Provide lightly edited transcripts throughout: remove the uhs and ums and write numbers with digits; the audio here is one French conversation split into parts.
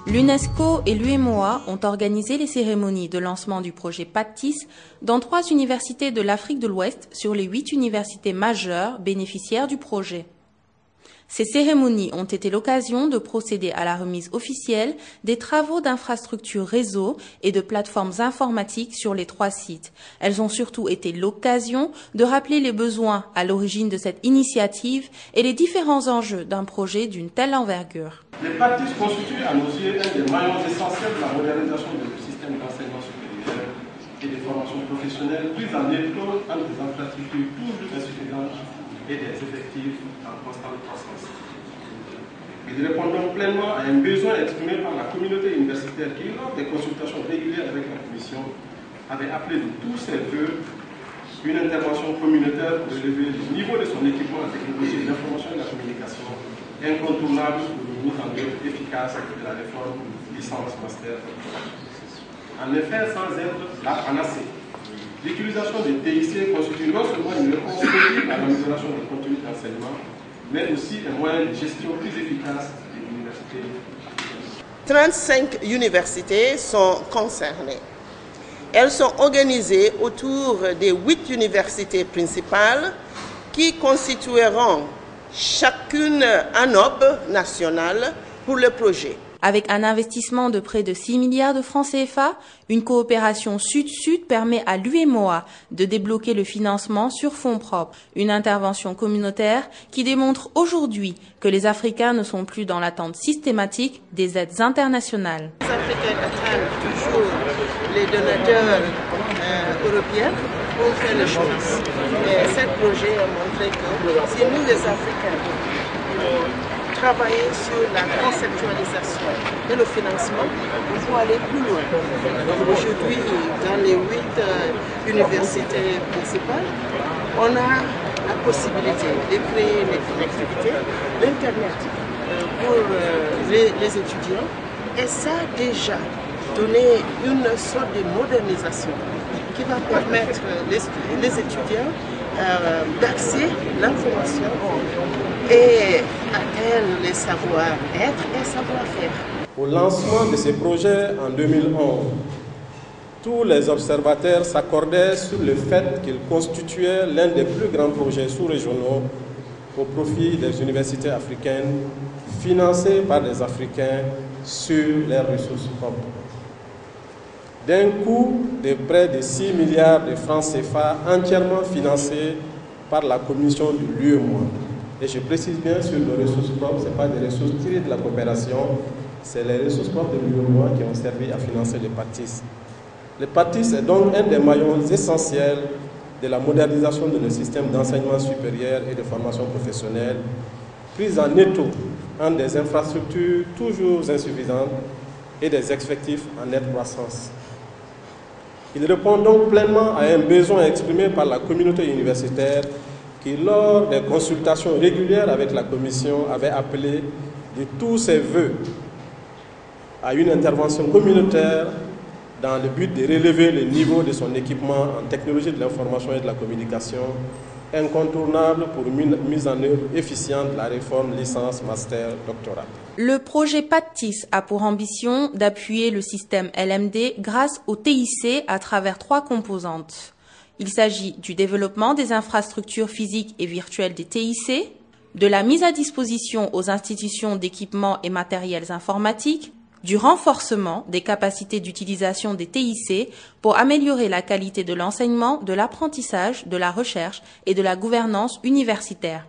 L'UNESCO et l'UEMOA ont organisé les cérémonies de lancement du projet PATIS dans 3 universités de l'Afrique de l'Ouest sur les 8 universités majeures bénéficiaires du projet. Ces cérémonies ont été l'occasion de procéder à la remise officielle des travaux d'infrastructures réseau et de plateformes informatiques sur les 3 sites. Elles ont surtout été l'occasion de rappeler les besoins à l'origine de cette initiative et les différents enjeux d'un projet d'une telle envergure. Les PATIS constituent à nos yeux un des maillons essentiels de la modernisation du système d'enseignement supérieur et des formations professionnelles prises en étau entre des infrastructures toujours insuffisantes et des effectifs en constante croissance. Ils répondent pleinement à un besoin exprimé par la communauté universitaire qui, lors des consultations régulières avec la Commission, avait appelé de tous ses voeux une intervention communautaire pour élever le niveau de son équipement en technologie de l'information et de la communication, incontournable pour une mise en œuvre efficace de la réforme licence master. En effet, sans être la panacée, l'utilisation des TIC constitue non seulement une réponse crédible à l'amélioration du contenu d'enseignement, mais aussi un moyen de gestion plus efficace des universités. 35 universités sont concernées. Elles sont organisées autour des 8 universités principales qui constitueront chacune un hub national pour le projet. Avec un investissement de près de 6 milliards de francs CFA, une coopération sud-sud permet à l'UEMOA de débloquer le financement sur fonds propres. Une intervention communautaire qui démontre aujourd'hui que les Africains ne sont plus dans l'attente systématique des aides internationales. Les Africains attendent toujours les donateurs européens pour faire les choses. Et ce projet a montré que si nous les Africains travailler sur la conceptualisation et le financement pour aller plus loin. Aujourd'hui, dans les 8 universités principales, on a la possibilité de créer une connectivité, l'Internet pour les étudiants. Et ça a déjà donné une sorte de modernisation qui va permettre les étudiants d'accéder à l'information et atteindre les savoir-être et savoir-faire. Au lancement de ces projets en 2011, tous les observateurs s'accordaient sur le fait qu'ils constituaient l'un des plus grands projets sous-régionaux au profit des universités africaines, financés par des Africains sur leurs ressources propres. D'un coût de près de 6 milliards de francs CFA entièrement financés par la commission de l'UEMOA. Et je précise bien sur nos ressources propres, ce n'est pas des ressources tirées de la coopération, c'est les ressources propres de l'UEMOA qui ont servi à financer le PATIS. Le PATIS est donc un des maillons essentiels de la modernisation de nos systèmes d'enseignement supérieur et de formation professionnelle, prise en étau entre des infrastructures toujours insuffisantes et des effectifs en nette croissance. Il répond donc pleinement à un besoin exprimé par la communauté universitaire qui, lors des consultations régulières avec la Commission, avait appelé de tous ses voeux à une intervention communautaire dans le but de relever le niveau de son équipement en technologie de l'information et de la communication, incontournable pour une mise en œuvre efficiente de la réforme licence, master, doctorat. Le projet PATIS a pour ambition d'appuyer le système LMD grâce au TIC à travers 3 composantes. Il s'agit du développement des infrastructures physiques et virtuelles des TIC, de la mise à disposition aux institutions d'équipements et matériels informatiques, du renforcement des capacités d'utilisation des TIC pour améliorer la qualité de l'enseignement, de l'apprentissage, de la recherche et de la gouvernance universitaire.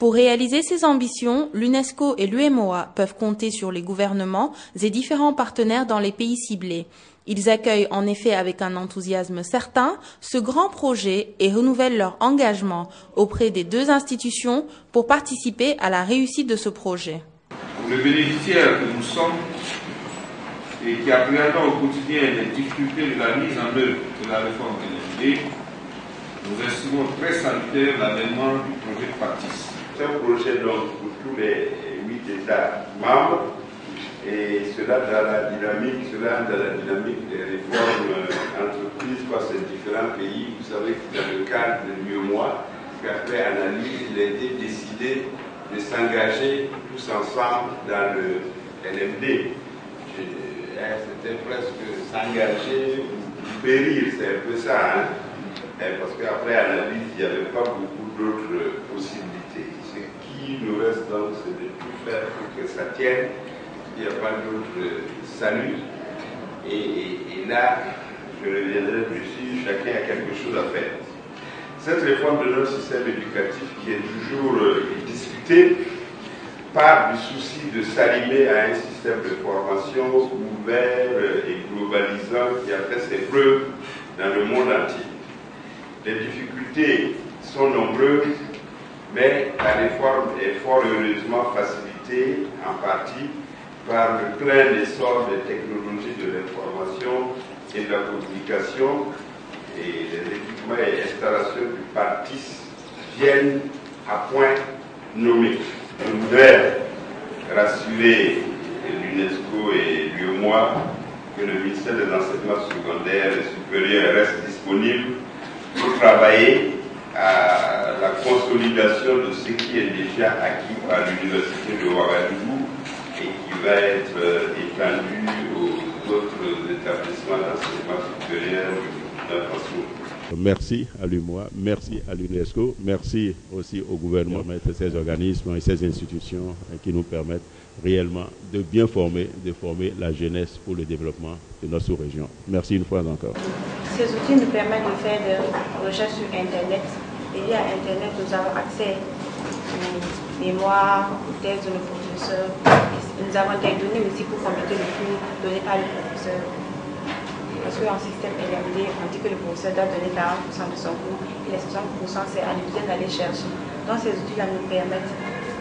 Pour réaliser ces ambitions, l'UNESCO et l'UEMOA peuvent compter sur les gouvernements et différents partenaires dans les pays ciblés. Ils accueillent en effet avec un enthousiasme certain ce grand projet et renouvellent leur engagement auprès des 2 institutions pour participer à la réussite de ce projet. Pour les bénéficiaires que nous sommes et qui appréhendent au quotidien les difficultés de la mise en œuvre de la réforme LMD, nous estimons très salutaire l'avènement du projet PATIS. C'est un projet donc pour tous les 8 États membres. Et cela dans la dynamique des réformes entreprises par ces différents pays. Vous savez que dans le cadre de l'UEMOA, qu'après analyse, il a été décidé de s'engager tous ensemble dans le LMD. C'était presque s'engager ou périr, c'est un peu ça, hein? Parce qu'après analyse, il n'y avait pas beaucoup d'autres possibilités. Ce qui nous reste donc, c'est de tout faire pour que ça tienne, il n'y a pas d'autre salut. Et là, je reviendrai dessus, chacun a quelque chose à faire. Cette réforme de notre système éducatif qui est toujours discutée part du souci de s'allier à un système de formation ouvert et globalisant qui a fait ses preuves dans le monde entier. Les difficultés sont nombreuses, mais la réforme est fort heureusement facilitée en partie par le plein essor des technologies de l'information et de la communication, et les équipements et installations du PATIS viennent à point nommé. Je voudrais rassurer l'UNESCO et l'UEMOA que le ministère des Enseignements secondaires et supérieurs reste disponible pour travailler à la consolidation de ce qui est déjà acquis par l'Université de Ouagadougou et qui va être étendu aux autres établissements d'enseignement supérieur de la façon. Merci à l'UMOA, merci à l'UNESCO, merci aussi au gouvernement, ces organismes et ces institutions qui nous permettent réellement de bien former, de former la jeunesse pour le développement de notre sous-région. Merci une fois encore. Ces outils nous permettent de faire des recherches sur Internet. Et via Internet, nous avons accès aux mémoires, aux textes de nos professeurs. Nous avons des données aussi pour compléter le cours donné par le professeur. Parce qu'en système LMD, on dit que le professeur doit donner 40% de son cours et les 60% c'est à l'utilisateur d'aller chercher. Donc ces outils-là nous permettent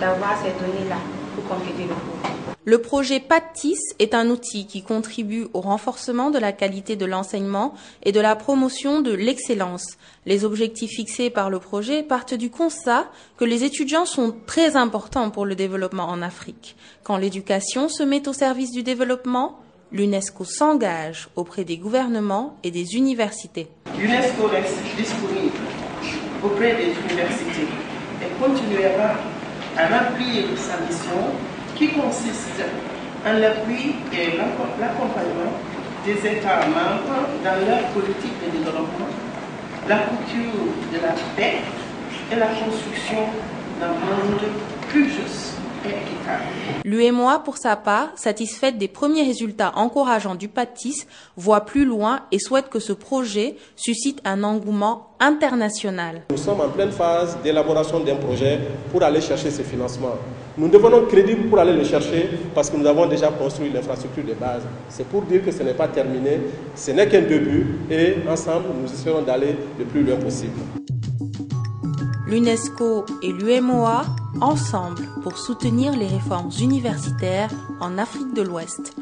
d'avoir ces données-là pour compléter le cours. Le projet PATIS est un outil qui contribue au renforcement de la qualité de l'enseignement et de la promotion de l'excellence. Les objectifs fixés par le projet partent du constat que les étudiants sont très importants pour le développement en Afrique. Quand l'éducation se met au service du développement, l'UNESCO s'engage auprès des gouvernements et des universités. L'UNESCO reste disponible auprès des universités et continuera à remplir sa mission qui consiste en l'appui et l'accompagnement des États membres dans leur politique de développement, la culture de la paix et la construction d'un monde plus juste et équitable. L'UEMOA, pour sa part, satisfaite des premiers résultats encourageants du PATIS, voit plus loin et souhaite que ce projet suscite un engouement international. Nous sommes en pleine phase d'élaboration d'un projet pour aller chercher ces financements. Nous devenons crédibles pour aller le chercher parce que nous avons déjà construit l'infrastructure de base. C'est pour dire que ce n'est pas terminé, ce n'est qu'un début et ensemble nous essayons d'aller le plus loin possible. L'UNESCO et l'UEMOA ensemble pour soutenir les réformes universitaires en Afrique de l'Ouest.